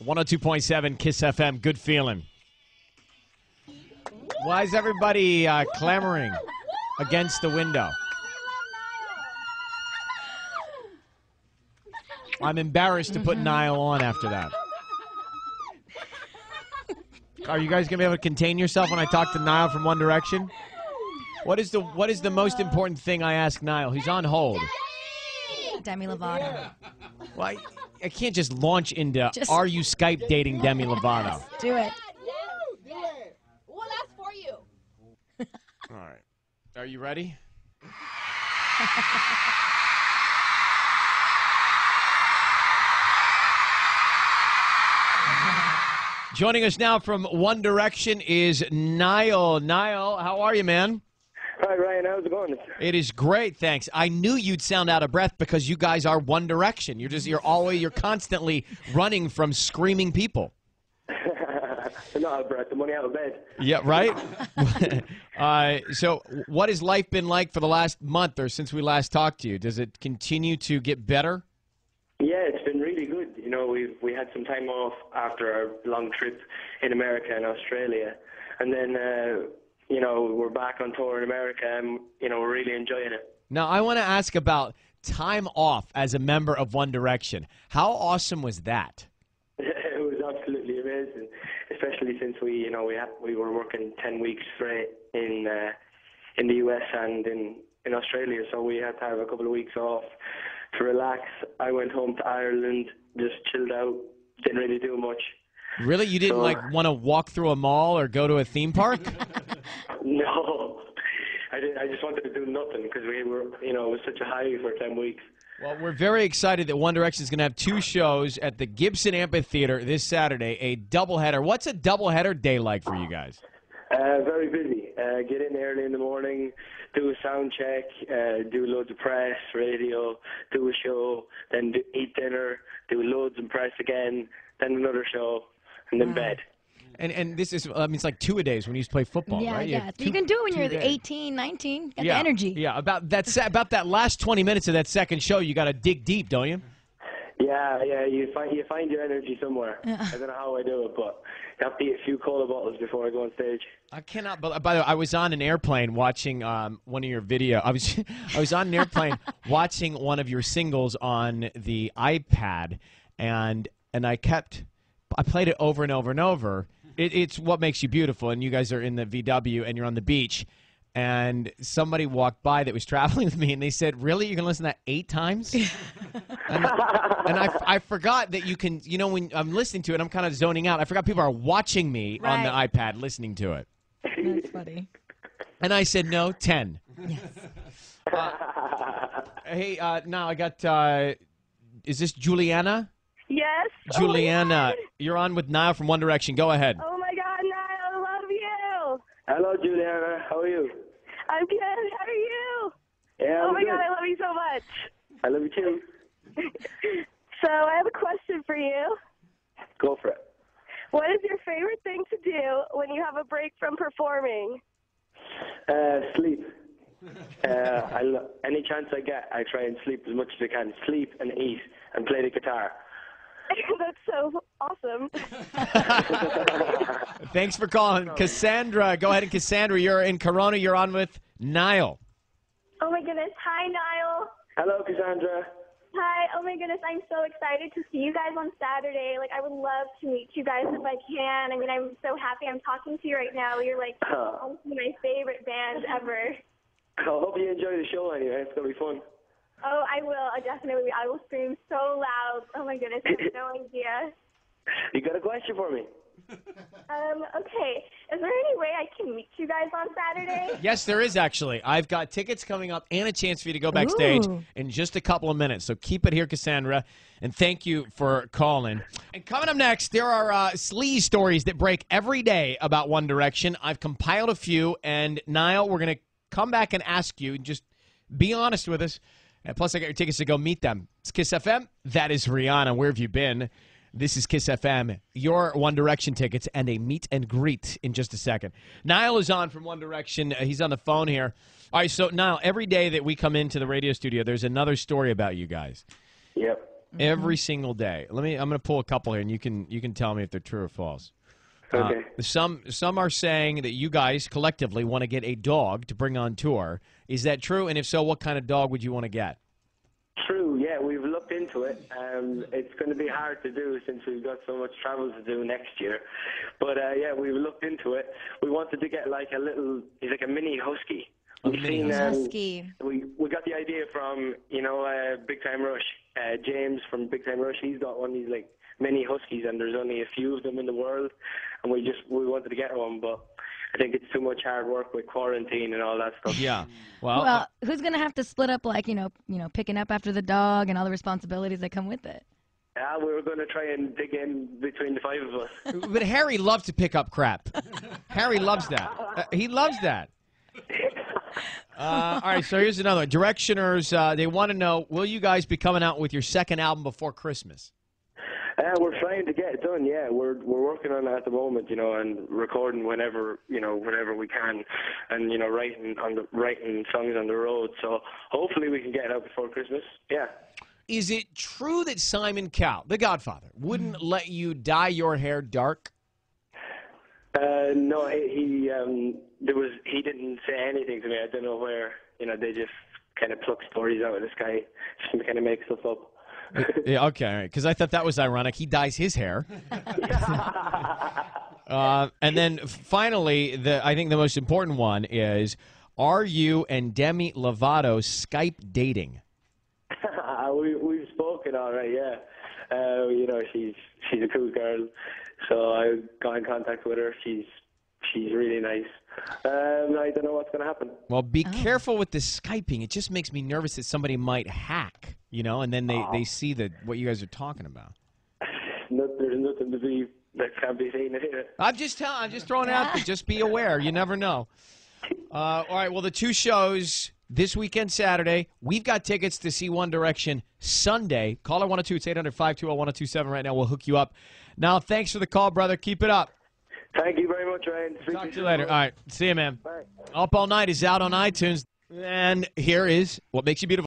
102.7 Kiss FM. Good feeling. Why is everybody clamoring against the window? I'm embarrassed to put Niall on after that. Are you guys going to be able to contain yourself when I talk to Niall from One Direction? What is the most important thing I ask Niall? He's on hold. Demi Lovato. Well, I can't just launch into, are you Skype dating Demi Lovato? Do it. Well, that's for you. All right. Are you ready? Joining us now from One Direction is Niall. Niall, how are you, man? Hi, Ryan. How's it going? It is great, thanks. I knew you'd sound out of breath because you guys are One Direction. You're constantly running from screaming people. I'm not out of breath. I'm only out of bed. Yeah, right? So what has life been like for the last month or since we last talked to you? Does it continue to get better? Yeah, it's been really good. You know, we had some time off after our long trip in America and Australia. And then, you know, we're back on tour in America and, you know, we're really enjoying it. Now, I want to ask about time off as a member of One Direction. How awesome was that? It was absolutely amazing, especially since we were working 10 weeks straight in the US and in Australia, so we had to have a couple of weeks off to relax. I went home to Ireland, just chilled out, didn't really do much. Really? You didn't want to walk through a mall or go to a theme park? No, I just wanted to do nothing because we were, you know, it was such a high for 10 weeks. Well, we're very excited that One Direction is going to have 2 shows at the Gibson Amphitheater this Saturday, a doubleheader. What's a doubleheader day like for you guys? Very busy. Get in early in the morning, do a sound check, do loads of press, radio, do a show, then eat dinner, do loads of press again, then another show, and then bed. And this is, I mean, it's like 2-a-days when you used to play football, right? Yeah. You can do it when you're 18, 19. Got the energy. Yeah, about that last 20 minutes of that second show, you got to dig deep, don't you? Yeah, you find your energy somewhere. I don't know how I do it, but you have to eat a few cola bottles before I go on stage. I cannot. By the way, I was on an airplane watching one of your video. I was on an airplane watching one of your singles on the iPad, and I played it over and over and over. It's What Makes You Beautiful, and you guys are in the VW and you're on the beach. And somebody walked by that was traveling with me, and they said, "Really? You're going to listen to that 8 times?" and I forgot that you can, you know, when I'm listening to it, I'm kind of zoning out. I forgot people are watching me on the iPad listening to it. That's funny. And I said, no, 10. Yes. Hey, now I got, is this Juliana? Yes. Juliana, you're on with Niall from One Direction. Go ahead. Oh my God, Niall, I love you. Hello, Juliana. How are you? I'm good. How are you? Yeah, Oh my good. God, I love you so much. I love you too. So I have a question for you. Go for it. What is your favorite thing to do when you have a break from performing? Sleep. Any chance I get, I try and sleep as much as I can. Sleep and eat and play the guitar. That's so awesome. Thanks for calling. Cassandra, go ahead. And Cassandra, you're in Corona. You're on with Niall. Oh my goodness. Hi, Niall. Hello, Cassandra. Hi. Oh my goodness. I'm so excited to see you guys on Saturday. Like, I would love to meet you guys if I can. I mean, I'm so happy I'm talking to you right now. You're like honestly my favorite band ever. I hope you enjoy the show anyway. It's going to be fun. Oh, I will. I will scream so loud. Oh my goodness. I have no idea. You got a question for me? Okay. Is there any way I can meet you guys on Saturday? Yes, there is actually. I've got tickets coming up and a chance for you to go backstage in just a couple of minutes. So keep it here, Cassandra, and thank you for calling. And coming up next, there are sleaze stories that break every day about One Direction. I've compiled a few, and Niall, we're going to come back and ask you, just be honest with us. And plus, I got your tickets to go meet them. It's Kiss FM. That is Rihanna. Where have you been? This is Kiss FM. Your One Direction tickets and a meet and greet in just a second. Niall is on from One Direction. He's on the phone here. All right, so Niall, every day that we come into the radio studio, there's another story about you guys. Yep. every single day. I'm going to pull a couple here, and you can tell me if they're true or false. Okay. Some are saying that you guys collectively want to get a dog to bring on tour. Is that true? And if so, what kind of dog would you want to get? True, yeah, we've looked into it. It's going to be hard to do since we've got so much travel to do next year. But yeah, we've looked into it. We wanted to get like he's like a mini husky. We've seen, husky. We got the idea from, Big Time Rush. James from Big Time Rush, he's got one of these like mini huskies, and there's only a few of them in the world. And we wanted to get one, but I think it's too much hard work with quarantine and all that stuff. Yeah. Well, Well, who's going to have to split up, like, picking up after the dog and all the responsibilities that come with it? Yeah, we were going to try and dig in between the five of us. but Harry loves to pick up crap. Harry loves that. He loves that. All right, so here's another one. Directioners, they want to know, will you guys be coming out with your second album before Christmas? We're trying to get it done. Yeah, we're working on it at the moment, and recording whenever we can, and writing songs on the road. So hopefully we can get it out before Christmas. Yeah. Is it true that Simon Cowell, the Godfather, wouldn't let you dye your hair dark? No, he didn't say anything to me. I don't know where. They just kind of pluck stories out of the sky, just kind of make stuff up. Yeah, okay, because I thought that was ironic. He dyes his hair. And then finally, I think the most important one is, are you and Demi Lovato Skype dating? We've spoken all right, yeah. She's a cool girl, so I got in contact with her. She's really nice. I don't know what's going to happen. Well, be careful with the Skyping. It just makes me nervous that somebody might hack, and then they see what you guys are talking about. There's nothing that can't be seen here. I'm just throwing it out there. Just be aware. You never know. All right, well, the two shows this weekend, Saturday. We've got tickets to see One Direction Sunday. Caller 102, it's 800-520-1027 right now. We'll hook you up. Now, thanks for the call, brother. Keep it up. Thank you very much, Ryan. Talk to you later. All right. See you, man. Bye. Up All Night is out on iTunes. And here is What Makes You Beautiful.